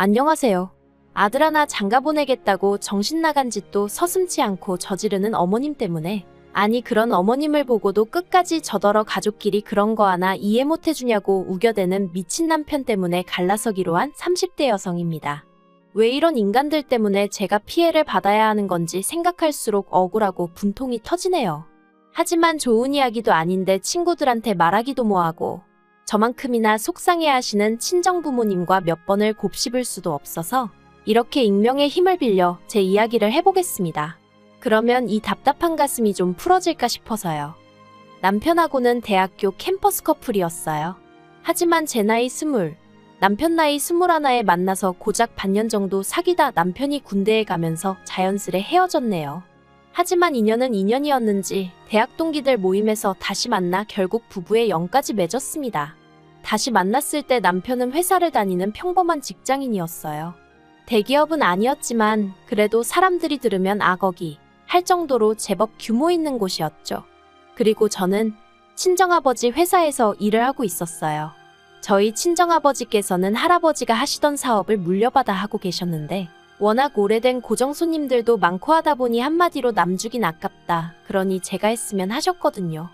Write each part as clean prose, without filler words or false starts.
안녕하세요. 아들 하나 장가 보내겠다고 정신 나간 짓도 서슴지 않고 저지르는 어머님 때문에, 아니 그런 어머님을 보고도 끝까지 저더러 가족끼리 그런 거 하나 이해 못 해주냐고 우겨대는 미친 남편 때문에 갈라서기로 한 30대 여성입니다. 왜 이런 인간들 때문에 제가 피해를 받아야 하는 건지 생각할수록 억울하고 분통이 터지네요. 하지만 좋은 이야기도 아닌데 친구들한테 말하기도 뭐하고, 저만큼이나 속상해하시는 친정부모님과 몇 번을 곱씹을 수도 없어서 이렇게 익명의 힘을 빌려 제 이야기를 해보겠습니다. 그러면 이 답답한 가슴이 좀 풀어질까 싶어서요. 남편하고는 대학교 캠퍼스 커플이었어요. 하지만 제 나이 20, 남편 나이 21에 만나서 고작 반년 정도 사귀다 남편이 군대에 가면서 자연스레 헤어졌네요. 하지만 인연은 인연이었는지 대학 동기들 모임에서 다시 만나 결국 부부의 영까지 맺었습니다. 다시 만났을 때 남편은 회사를 다니는 평범한 직장인이었어요. 대기업은 아니었지만 그래도 사람들이 들으면 아거기 할 정도로 제법 규모 있는 곳이었죠. 그리고 저는 친정아버지 회사에서 일을 하고 있었어요. 저희 친정아버지께서는 할아버지가 하시던 사업을 물려받아 하고 계셨는데 워낙 오래된 고정 손님들도 많고 하다 보니 한마디로 남주긴 아깝다. 그러니 제가 했으면 하셨거든요.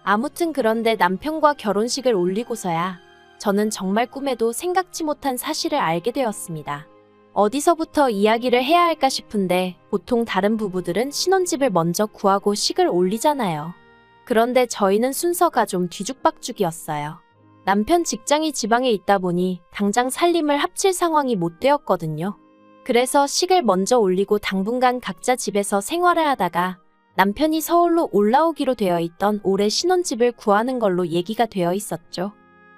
아무튼 그런데 남편과 결혼식을 올리고서야 저는 정말 꿈에도 생각지 못한 사실을 알게 되었습니다. 어디서부터 이야기를 해야 할까 싶은데 보통 다른 부부들은 신혼집을 먼저 구하고 식을 올리잖아요. 그런데 저희는 순서가 좀 뒤죽박죽이었어요. 남편 직장이 지방에 있다 보니 당장 살림을 합칠 상황이 못 되었거든요. 그래서 식을 먼저 올리고 당분간 각자 집에서 생활을 하다가 남편이 서울로 올라오기로 되어 있던 올해 신혼집을 구하는 걸로 얘기가 되어 있었죠.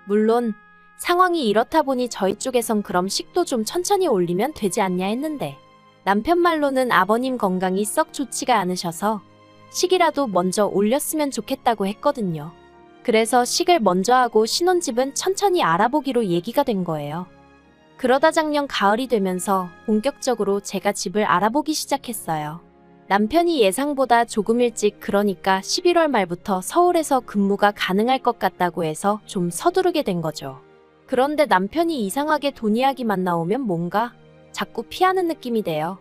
물론 상황이 이렇다 보니 저희 쪽에선 그럼 식도 좀 천천히 올리면 되지 않냐 했는데 남편 말로는 아버님 건강이 썩 좋지가 않으셔서 식이라도 먼저 올렸으면 좋겠다고 했거든요. 그래서 식을 먼저 하고 신혼집은 천천히 알아보기로 얘기가 된 거예요. 그러다 작년 가을이 되면서 본격적으로 제가 집을 알아보기 시작했어요. 남편이 예상보다 조금 일찍, 그러니까 11월 말부터 서울에서 근무가 가능할 것 같다고 해서 좀 서두르게 된 거죠. 그런데 남편이 이상하게 돈 이야기만 나오면 뭔가 자꾸 피하는 느낌이 돼요.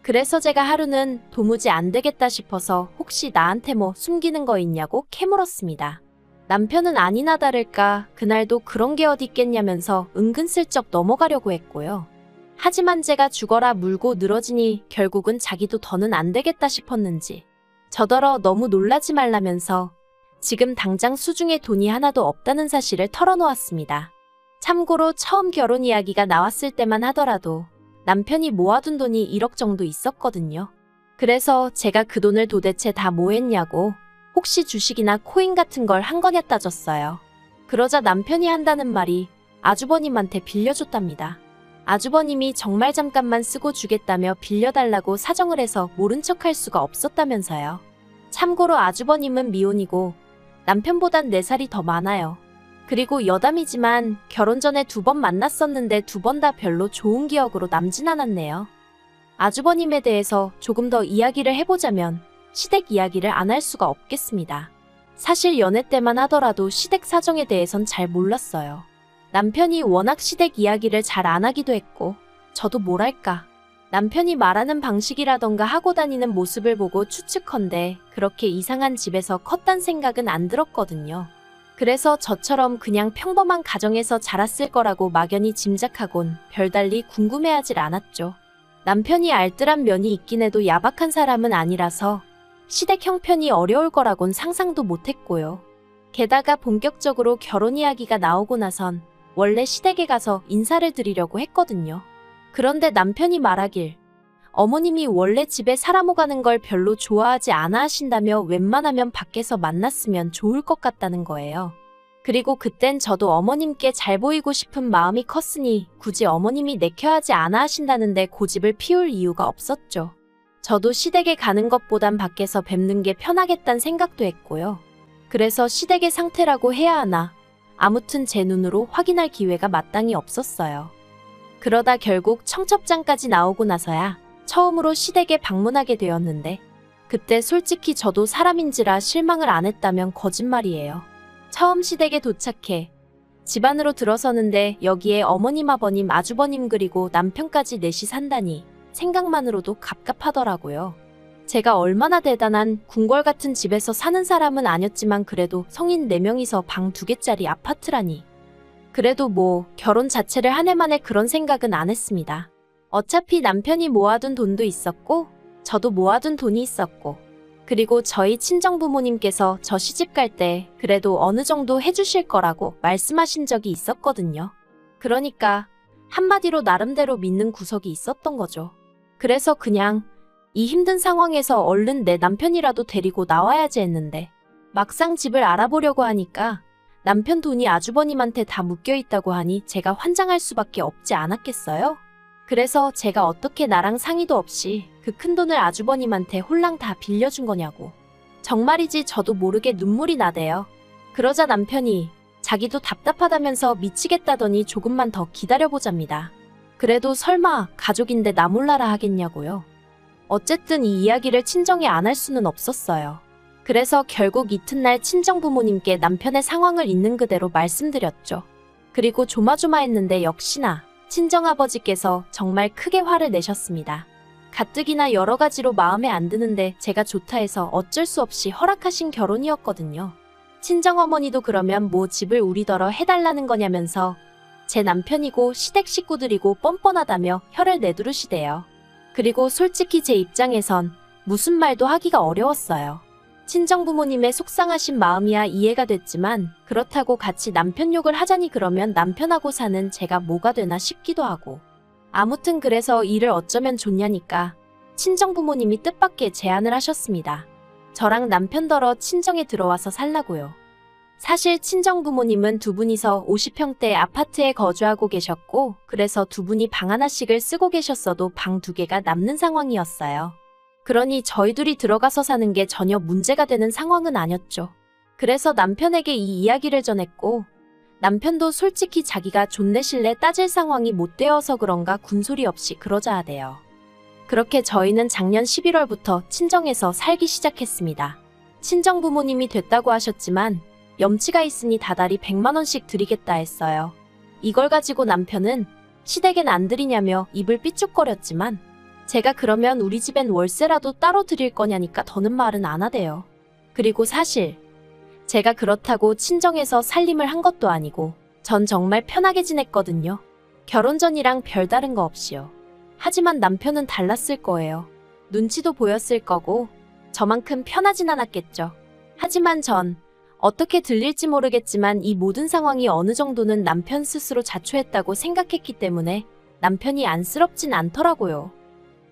그래서 제가 하루는 도무지 안 되겠다 싶어서 혹시 나한테 뭐 숨기는 거 있냐고 캐물었습니다. 남편은 아니나 다를까 그날도 그런 게 어디 있겠냐면서 은근슬쩍 넘어가려고 했고요. 하지만 제가 죽어라 물고 늘어지니 결국은 자기도 더는 안 되겠다 싶었는지 저더러 너무 놀라지 말라면서 지금 당장 수중에 돈이 하나도 없다는 사실을 털어놓았습니다. 참고로 처음 결혼 이야기가 나왔을 때만 하더라도 남편이 모아둔 돈이 1억 정도 있었거든요. 그래서 제가 그 돈을 도대체 다 뭐 했냐고 혹시 주식이나 코인 같은 걸 한 거냐 따졌어요. 그러자 남편이 한다는 말이 아주버님한테 빌려줬답니다. 아주버님이 정말 잠깐만 쓰고 주겠다며 빌려달라고 사정을 해서 모른 척할 수가 없었다면서요. 참고로 아주버님은 미혼이고 남편보단 4살이 더 많아요. 그리고 여담이지만 결혼 전에 2번 만났었는데 2번 다 별로 좋은 기억으로 남진 않았네요. 아주버님에 대해서 조금 더 이야기를 해보자면 시댁 이야기를 안 할 수가 없겠습니다. 사실 연애 때만 하더라도 시댁 사정에 대해선 잘 몰랐어요. 남편이 워낙 시댁 이야기를 잘 안 하기도 했고 저도 뭐랄까 남편이 말하는 방식이라던가 하고 다니는 모습을 보고 추측컨대 그렇게 이상한 집에서 컸단 생각은 안 들었거든요. 그래서 저처럼 그냥 평범한 가정에서 자랐을 거라고 막연히 짐작하곤 별달리 궁금해하질 않았죠. 남편이 알뜰한 면이 있긴 해도 야박한 사람은 아니라서 시댁 형편이 어려울 거라곤 상상도 못했고요. 게다가 본격적으로 결혼 이야기가 나오고 나선 원래 시댁에 가서 인사를 드리려고 했거든요. 그런데 남편이 말하길 어머님이 원래 집에 사람 오가는 걸 별로 좋아하지 않아 하신다며 웬만하면 밖에서 만났으면 좋을 것 같다는 거예요. 그리고 그땐 저도 어머님께 잘 보이고 싶은 마음이 컸으니 굳이 어머님이 내켜하지 않아 하신다는데 고집을 피울 이유가 없었죠. 저도 시댁에 가는 것보단 밖에서 뵙는 게 편하겠다는 생각도 했고요. 그래서 시댁의 상태라고 해야 하나 아무튼 제 눈으로 확인할 기회가 마땅히 없었어요. 그러다 결국 청첩장까지 나오고 나서야 처음으로 시댁에 방문하게 되었는데 그때 솔직히 저도 사람인지라 실망을 안 했다면 거짓말이에요. 처음 시댁에 도착해 집 안으로 들어서는데 여기에 어머님, 아버님, 아주버님 그리고 남편까지 넷이 산다니 생각만으로도 갑갑하더라고요. 제가 얼마나 대단한 궁궐 같은 집에서 사는 사람은 아니었지만 그래도 성인 4명이서 방 2개짜리 아파트라니. 그래도 뭐 결혼 자체를 한 해 만에 그런 생각은 안 했습니다. 어차피 남편이 모아둔 돈도 있었고 저도 모아둔 돈이 있었고 그리고 저희 친정부모님께서 저 시집갈 때 그래도 어느 정도 해주실 거라고 말씀하신 적이 있었거든요. 그러니까 한마디로 나름대로 믿는 구석이 있었던 거죠. 그래서 그냥 이 힘든 상황에서 얼른 내 남편이라도 데리고 나와야지 했는데 막상 집을 알아보려고 하니까 남편 돈이 아주버님한테 다 묶여있다고 하니 제가 환장할 수밖에 없지 않았겠어요? 그래서 제가 어떻게 나랑 상의도 없이 그 큰돈을 아주버님한테 홀랑 다 빌려준 거냐고. 정말이지 저도 모르게 눈물이 나대요. 그러자 남편이 자기도 답답하다면서 미치겠다더니 조금만 더 기다려보잡니다. 그래도 설마 가족인데 나 몰라라 하겠냐고요. 어쨌든 이 이야기를 친정에 안 할 수는 없었어요. 그래서 결국 이튿날 친정부모님께 남편의 상황을 있는 그대로 말씀드렸죠. 그리고 조마조마했는데 역시나 친정아버지께서 정말 크게 화를 내셨습니다. 가뜩이나 여러 가지로 마음에 안 드는데 제가 좋다 해서 어쩔 수 없이 허락하신 결혼이었거든요. 친정어머니도 그러면 뭐 집을 우리더러 해달라는 거냐면서 제 남편이고 시댁 식구들이고 뻔뻔하다며 혀를 내두르시대요. 그리고 솔직히 제 입장에선 무슨 말도 하기가 어려웠어요. 친정부모님의 속상하신 마음이야 이해가 됐지만 그렇다고 같이 남편 욕을 하자니 그러면 남편하고 사는 제가 뭐가 되나 싶기도 하고. 아무튼 그래서 일을 어쩌면 좋냐니까 친정부모님이 뜻밖의 제안을 하셨습니다. 저랑 남편더러 친정에 들어와서 살라고요. 사실 친정부모님은 두 분이서 50평대 아파트에 거주하고 계셨고 그래서 두 분이 방 하나씩을 쓰고 계셨어도 방 2개가 남는 상황이었어요. 그러니 저희 둘이 들어가서 사는 게 전혀 문제가 되는 상황은 아니었죠. 그래서 남편에게 이 이야기를 전했고 남편도 솔직히 자기가 존내실래 따질 상황이 못 되어서 그런가 군소리 없이 그러자 하대요. 그렇게 저희는 작년 11월부터 친정에서 살기 시작했습니다. 친정부모님이 됐다고 하셨지만 염치가 있으니 다달이 100만 원씩 드리겠다 했어요. 이걸 가지고 남편은 시댁엔 안 드리냐며 입을 삐죽거렸지만 제가 그러면 우리 집엔 월세라도 따로 드릴 거냐니까 더는 말은 안 하대요. 그리고 사실 제가 그렇다고 친정에서 살림을 한 것도 아니고 전 정말 편하게 지냈거든요. 결혼 전이랑 별다른 거 없이요. 하지만 남편은 달랐을 거예요. 눈치도 보였을 거고 저만큼 편하진 않았겠죠. 하지만 전 어떻게 들릴지 모르겠지만 이 모든 상황이 어느 정도는 남편 스스로 자초했다고 생각했기 때문에 남편이 안쓰럽진 않더라고요.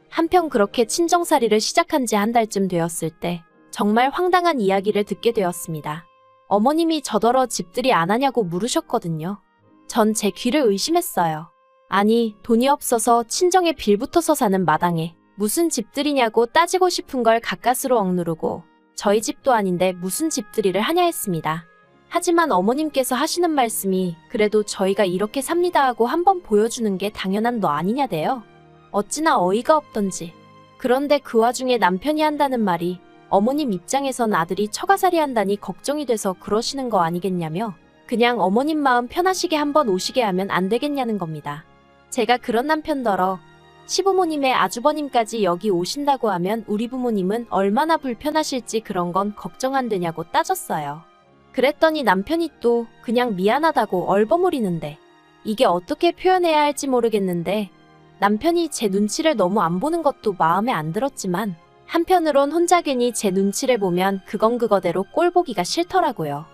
한편 그렇게 친정살이를 시작한 지 한 달쯤 되었을 때 정말 황당한 이야기를 듣게 되었습니다. 어머님이 저더러 집들이 안 하냐고 물으셨거든요. 전 제 귀를 의심했어요. 아니 돈이 없어서 친정에 빌붙어서 사는 마당에 무슨 집들이냐고 따지고 싶은 걸 가까스로 억누르고 저희 집도 아닌데 무슨 집들이를 하냐 했습니다. 하지만 어머님께서 하시는 말씀이 그래도 저희가 이렇게 삽니다 하고 한번 보여주는 게 당연한 너 아니냐대요. 어찌나 어이가 없던지. 그런데 그 와중에 남편이 한다는 말이 어머님 입장에선 아들이 처가살이 한다니 걱정이 돼서 그러시는 거 아니겠냐며 그냥 어머님 마음 편하시게 한번 오시게 하면 안 되겠냐는 겁니다. 제가 그런 남편더러 시부모님의 아주버님까지 여기 오신다고 하면 우리 부모님은 얼마나 불편하실지 그런 건 걱정 안 되냐고 따졌어요. 그랬더니 남편이 또 그냥 미안하다고 얼버무리는데 이게 어떻게 표현해야 할지 모르겠는데 남편이 제 눈치를 너무 안 보는 것도 마음에 안 들었지만 한편으론 혼자 괜히 제 눈치를 보면 그건 그거대로 꼴 보기가 싫더라고요.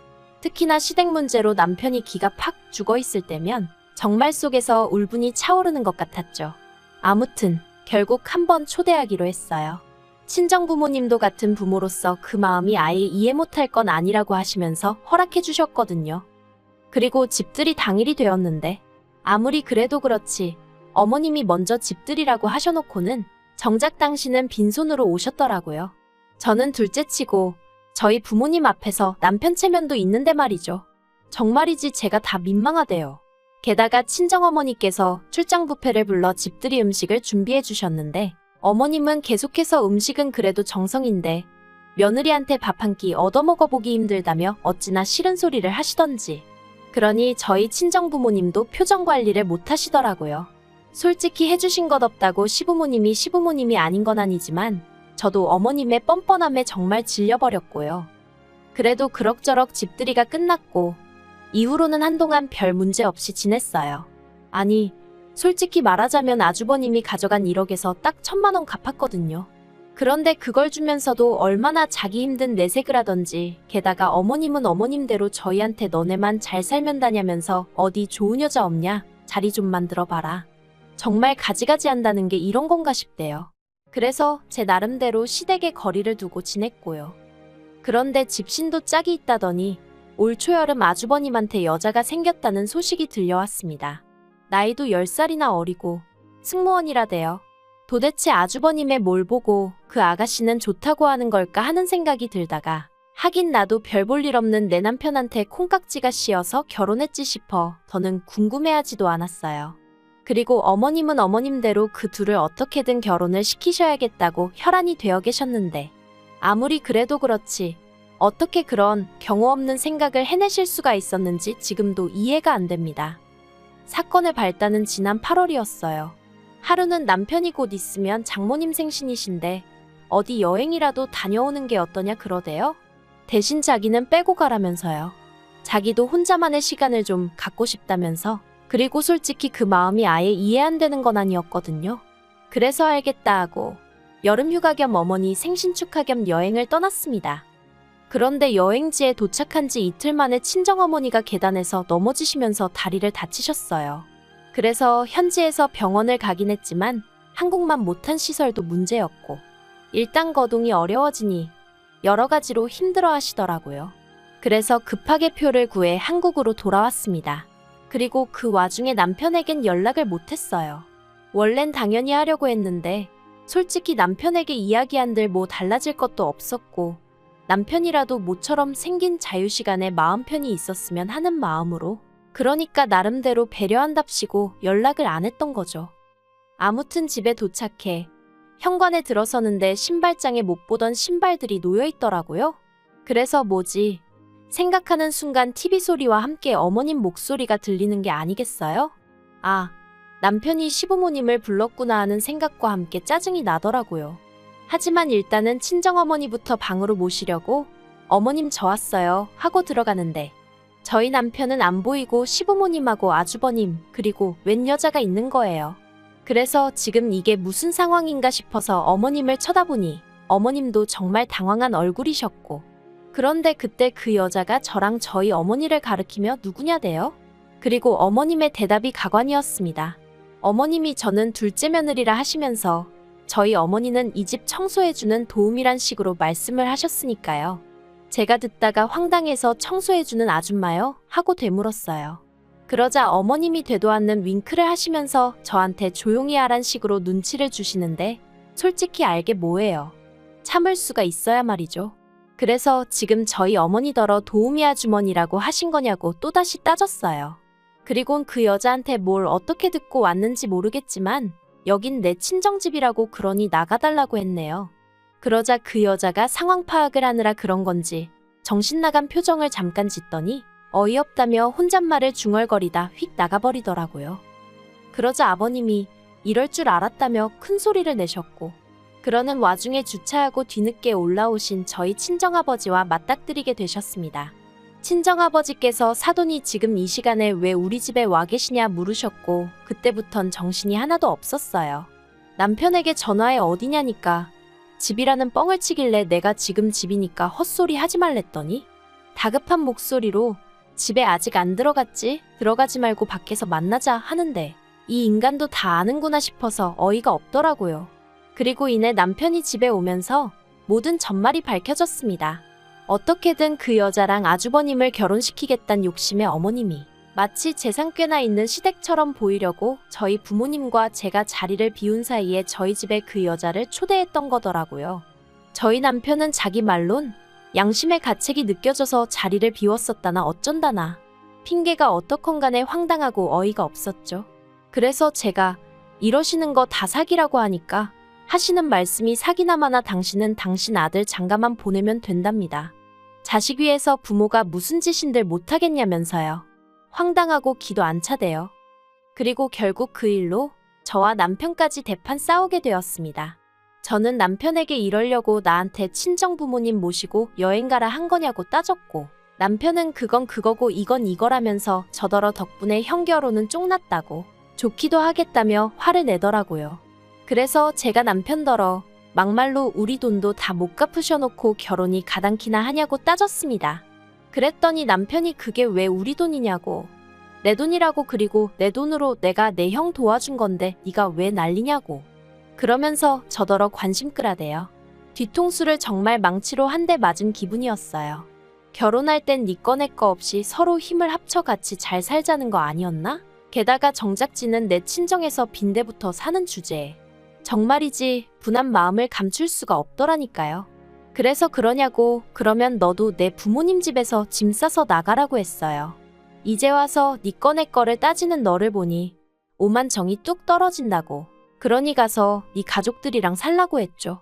특히나 시댁 문제로 남편이 기가 팍 죽어있을 때면 정말 속에서 울분이 차오르는 것 같았죠. 아무튼 결국 한번 초대하기로 했어요. 친정부모님도 같은 부모로서 그 마음이 아예 이해 못할 건 아니라고 하시면서 허락해 주셨거든요. 그리고 집들이 당일이 되었는데 아무리 그래도 그렇지 어머님이 먼저 집들이라고 하셔놓고는 정작 당신은 빈손으로 오셨더라고요. 저는 둘째치고 저희 부모님 앞에서 남편 체면도 있는데 말이죠. 정말이지 제가 다 민망하대요. 게다가 친정어머니께서 출장 뷔페를 불러 집들이 음식을 준비해 주셨는데 어머님은 계속해서 음식은 그래도 정성인데 며느리한테 밥 한 끼 얻어먹어보기 힘들다며 어찌나 싫은 소리를 하시던지. 그러니 저희 친정부모님도 표정 관리를 못 하시더라고요. 솔직히 해주신 것 없다고 시부모님이 아닌 건 아니지만 저도 어머님의 뻔뻔함에 정말 질려버렸고요. 그래도 그럭저럭 집들이가 끝났고 이후로는 한동안 별 문제 없이 지냈어요. 아니, 솔직히 말하자면 아주버님이 가져간 1억에서 딱 1,000만 원 갚았거든요. 그런데 그걸 주면서도 얼마나 자기 힘든 내색을 하던지, 게다가 어머님은 어머님대로 저희한테 너네만 잘 살면 다냐면서 어디 좋은 여자 없냐? 자리 좀 만들어봐라. 정말 가지가지 한다는 게 이런 건가 싶대요. 그래서 제 나름대로 시댁에 거리를 두고 지냈고요. 그런데 집신도 짝이 있다더니 올 초여름 아주버님한테 여자가 생겼다는 소식이 들려왔습니다. 나이도 10살이나 어리고 승무원이라대요. 도대체 아주버님의 뭘 보고 그 아가씨는 좋다고 하는 걸까 하는 생각이 들다가 하긴 나도 별 볼 일 없는 내 남편한테 콩깍지가 씌어서 결혼했지 싶어 더는 궁금해하지도 않았어요. 그리고 어머님은 어머님대로 그 둘을 어떻게든 결혼을 시키셔야겠다고 혈안이 되어 계셨는데 아무리 그래도 그렇지 어떻게 그런 경우 없는 생각을 해내실 수가 있었는지 지금도 이해가 안 됩니다. 사건의 발단은 지난 8월이었어요. 하루는 남편이 곧 있으면 장모님 생신이신데 어디 여행이라도 다녀오는 게 어떠냐 그러대요. 대신 자기는 빼고 가라면서요. 자기도 혼자만의 시간을 좀 갖고 싶다면서. 그리고 솔직히 그 마음이 아예 이해 안 되는 건 아니었거든요. 그래서 알겠다 하고 여름 휴가 겸 어머니 생신 축하 겸 여행을 떠났습니다. 그런데 여행지에 도착한 지 이틀 만에 친정어머니가 계단에서 넘어지시면서 다리를 다치셨어요. 그래서 현지에서 병원을 가긴 했지만 한국만 못한 시설도 문제였고 일단 거동이 어려워지니 여러 가지로 힘들어 하시더라고요. 그래서 급하게 표를 구해 한국으로 돌아왔습니다. 그리고 그 와중에 남편에겐 연락을 못했어요. 원래는 당연히 하려고 했는데 솔직히 남편에게 이야기한들 뭐 달라질 것도 없었고 남편이라도 모처럼 생긴 자유시간에 마음 편히 있었으면 하는 마음으로 그러니까 나름대로 배려한답시고 연락을 안 했던 거죠. 아무튼 집에 도착해 현관에 들어서는데 신발장에 못 보던 신발들이 놓여 있더라고요. 그래서 뭐지? 생각하는 순간 TV 소리와 함께 어머님 목소리가 들리는 게 아니겠어요? 아, 남편이 시부모님을 불렀구나 하는 생각과 함께 짜증이 나더라고요. 하지만 일단은 친정어머니부터 방으로 모시려고 어머님 저 왔어요 하고 들어가는데 저희 남편은 안 보이고 시부모님하고 아주버님 그리고 웬 여자가 있는 거예요. 그래서 지금 이게 무슨 상황인가 싶어서 어머님을 쳐다보니 어머님도 정말 당황한 얼굴이셨고 그런데 그때 그 여자가 저랑 저희 어머니를 가리키며 누구냐대요? 그리고 어머님의 대답이 가관이었습니다. 어머님이 저는 둘째 며느리라 하시면서 저희 어머니는 이 집 청소해주는 도움이란 식으로 말씀을 하셨으니까요. 제가 듣다가 황당해서 청소해주는 아줌마요? 하고 되물었어요. 그러자 어머님이 되도 않는 윙크를 하시면서 저한테 조용히 하란 식으로 눈치를 주시는데 솔직히 알게 뭐예요. 참을 수가 있어야 말이죠. 그래서 지금 저희 어머니더러 도우미 아주머니라고 하신 거냐고 또다시 따졌어요. 그리곤 그 여자한테 뭘 어떻게 듣고 왔는지 모르겠지만 여긴 내 친정집이라고 그러니 나가달라고 했네요. 그러자 그 여자가 상황 파악을 하느라 그런 건지 정신 나간 표정을 잠깐 짓더니 어이없다며 혼잣말을 중얼거리다 휙 나가버리더라고요. 그러자 아버님이 이럴 줄 알았다며 큰 소리를 내셨고 그러는 와중에 주차하고 뒤늦게 올라오신 저희 친정아버지와 맞닥뜨리게 되셨습니다. 친정아버지께서 사돈이 지금 이 시간에 왜 우리 집에 와 계시냐 물으셨고 그때부턴 정신이 하나도 없었어요. 남편에게 전화해 어디냐니까 집이라는 뻥을 치길래 내가 지금 집이니까 헛소리 하지 말랬더니 다급한 목소리로 집에 아직 안 들어갔지? 들어가지 말고 밖에서 만나자 하는데 이 인간도 다 아는구나 싶어서 어이가 없더라고요. 그리고 이내 남편이 집에 오면서 모든 전말이 밝혀졌습니다. 어떻게든 그 여자랑 아주버님을 결혼시키겠다는 욕심에 어머님이 마치 재산 꽤나 있는 시댁처럼 보이려고 저희 부모님과 제가 자리를 비운 사이에 저희 집에 그 여자를 초대했던 거더라고요. 저희 남편은 자기 말론 양심의 가책이 느껴져서 자리를 비웠었다나 어쩐다나 핑계가 어떻건 간에 황당하고 어이가 없었죠. 그래서 제가 이러시는 거 다 사기라고 하니까 하시는 말씀이 사기나마나 당신은 당신 아들 장가만 보내면 된답니다. 자식 위해서 부모가 무슨 짓인들 못하겠냐면서요. 황당하고 기도 안 차대요. 그리고 결국 그 일로 저와 남편까지 대판 싸우게 되었습니다. 저는 남편에게 이러려고 나한테 친정 부모님 모시고 여행 가라 한 거냐고 따졌고, 남편은 그건 그거고 이건 이거라면서 저더러 덕분에 형 결혼은 쪽났다고 좋기도 하겠다며 화를 내더라고요. 그래서 제가 남편더러 막말로 우리 돈도 다 못 갚으셔놓고 결혼이 가당키나 하냐고 따졌습니다. 그랬더니 남편이 그게 왜 우리 돈이냐고, 내 돈이라고, 그리고 내 돈으로 내가 내 형 도와준 건데 네가 왜 난리냐고 그러면서 저더러 관심 끌어대요. 뒤통수를 정말 망치로 한 대 맞은 기분이었어요. 결혼할 땐 네 거 내 거 없이 서로 힘을 합쳐 같이 잘 살자는 거 아니었나? 게다가 정작지는 내 친정에서 빈대부터 사는 주제에 정말이지 분한 마음을 감출 수가 없더라니까요. 그래서 그러냐고, 그러면 너도 내 부모님 집에서 짐 싸서 나가라고 했어요. 이제 와서 네 거 내 거를 따지는 너를 보니 오만 정이 뚝 떨어진다고. 그러니 가서 네 가족들이랑 살라고 했죠.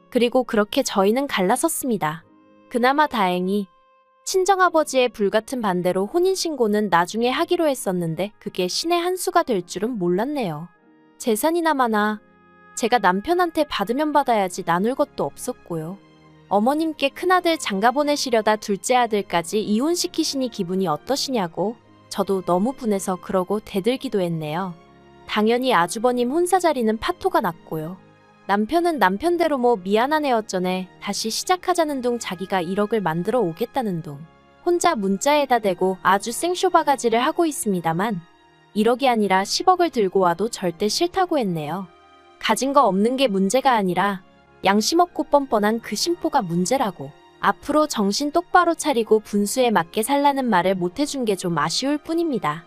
그리고 그렇게 저희는 갈라섰습니다. 그나마 다행히 친정아버지의 불같은 반대로 혼인신고는 나중에 하기로 했었는데 그게 신의 한 수가 될 줄은 몰랐네요. 재산이나 마나 제가 남편한테 받으면 받아야지 나눌 것도 없었고요. 어머님께 큰아들 장가 보내시려다 둘째 아들까지 이혼시키시니 기분이 어떠시냐고 저도 너무 분해서 그러고 대들기도 했네요. 당연히 아주버님 혼사 자리는 파토가 났고요. 남편은 남편대로 뭐 미안한 애 어쩌네 다시 시작하자는 둥 자기가 1억을 만들어 오겠다는 둥 혼자 문자에다 대고 아주 생쇼바가지를 하고 있습니다만 1억이 아니라 10억을 들고 와도 절대 싫다고 했네요. 가진 거 없는 게 문제가 아니라 양심 없고 뻔뻔한 그 심보가 문제라고. 앞으로 정신 똑바로 차리고 분수에 맞게 살라는 말을 못 해준 게 좀 아쉬울 뿐입니다.